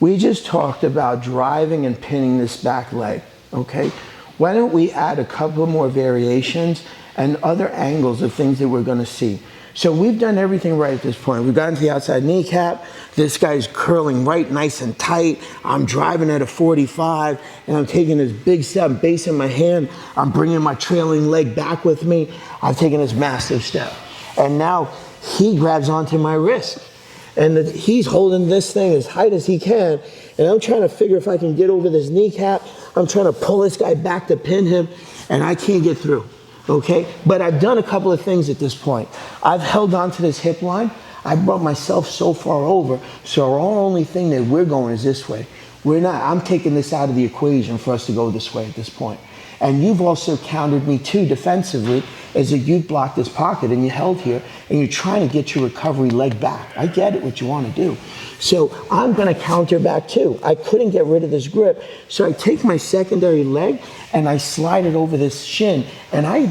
We just talked about driving and pinning this back leg, okay? Why don't we add a couple more variations and other angles of things that we're gonna see. So we've done everything right at this point. We've gotten to the outside kneecap. This guy's curling right nice and tight. I'm driving at a 45 and I'm taking this big step, basing my hand. I'm bringing my trailing leg back with me. I've taken this massive step. And now he grabs onto my wrist. And he's holding this thing as tight as he can. And I'm trying to figure if I can get over this kneecap. I'm trying to pull this guy back to pin him, and I can't get through, okay? But I've done a couple of things at this point. I've held on to this hip line. I brought myself so far over, so our only thing that we're going is this way. I'm taking this out of the equation for us to go this way at this point. And you've also countered me too defensively, as that you've blocked this pocket and you held here and you're trying to get your recovery leg back. I get it, what you want to do. So I'm going to counter back too. I couldn't get rid of this grip, so I take my secondary leg and I slide it over this shin, and I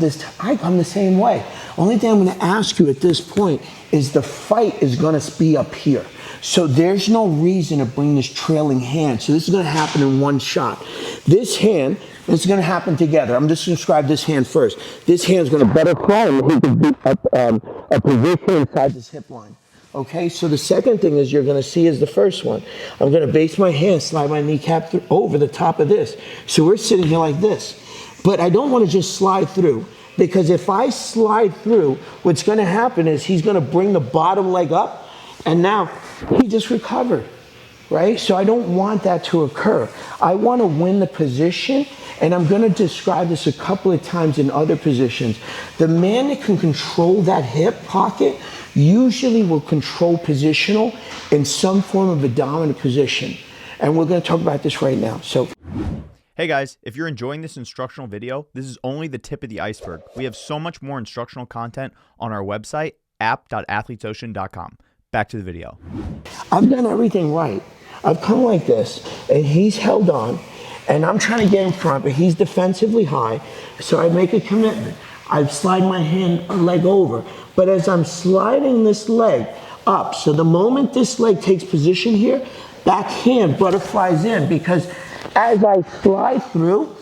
come the same way. Only thing I'm going to ask you at this point is the fight is going to be up here. So there's no reason to bring this trailing hand. So this is going to happen in one shot. This hand, it's going to happen together. I'm just going to describe this hand first. This hand's going to butterfly and he can do a position inside this hip line. Okay, so the second thing is you're going to see is the first one. I'm going to base my hand, slide my kneecap over the top of this. So we're sitting here like this. But I don't want to just slide through, because if I slide through, what's going to happen is he's going to bring the bottom leg up, and now he just recovered, right? So I don't want that to occur. I want to win the position, and I'm going to describe this a couple of times in other positions. The man that can control that hip pocket usually will control positional in some form of a dominant position. And we're going to talk about this right now. So, hey guys, if you're enjoying this instructional video, this is only the tip of the iceberg. We have so much more instructional content on our website, app.athletesocean.com. Back to the video. I've done everything right. I've come like this, and he's held on, and I'm trying to get in front, but he's defensively high, so I make a commitment. I slide my leg over, but as I'm sliding this leg up, so the moment this leg takes position here, back hand butterflies in, because as I slide through,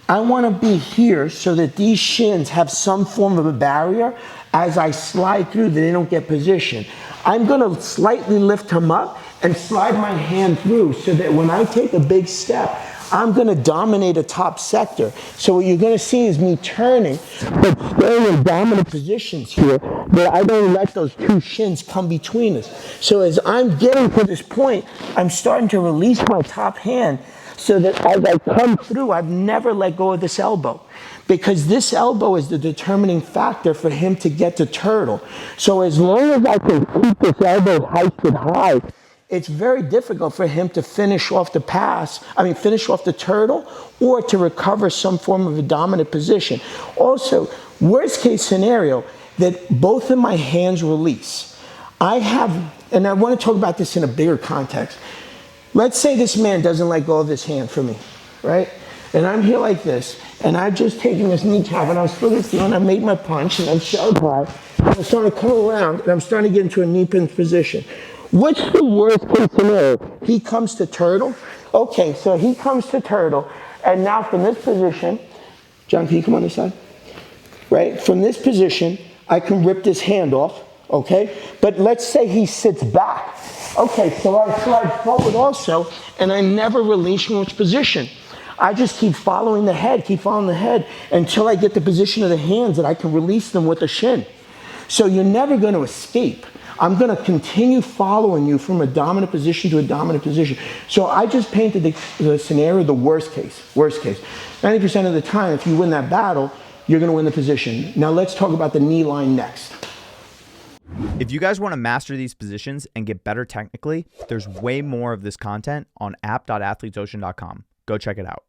I want to be here so that these shins have some form of a barrier as I slide through, that they don't get position. I'm going to slightly lift him up and slide my hand through so that when I take a big step, I'm going to dominate a top sector. So what you're going to see is me turning, but staying in dominant positions here, but I don't let those two shins come between us. So as I'm getting to this point, I'm starting to release my top hand so that as I come through, I've never let go of this elbow, because this elbow is the determining factor for him to get to turtle. So as long as I can keep this elbow hoisted high, it's very difficult for him to finish off the finish off the turtle, or to recover some form of a dominant position. Also, worst case scenario, that both of my hands release. And I want to talk about this in a bigger context. Let's say this man doesn't let go of his hand for me, right? And I'm here like this, and I've just taken this kneecap, and I'm still feeling, I made my punch, and I'm shoved high, and I'm starting to come around, and I'm starting to get into a knee pin position. What's the worst case scenario? He comes to turtle. Okay, so he comes to turtle, and now from this position, John, can you come on this side? Right, from this position, I can rip this hand off, okay? But let's say he sits back. Okay, so I slide forward also, and I never relinquish position. I just keep following the head, until I get the position of the hands that I can release them with the shin. So you're never going to escape. I'm going to continue following you from a dominant position to a dominant position. So I just painted the scenario, the worst case. 90% of the time, if you win that battle, you're going to win the position. Now let's talk about the knee line next. If you guys want to master these positions and get better technically, there's way more of this content on app.athletesocean.com. Go check it out.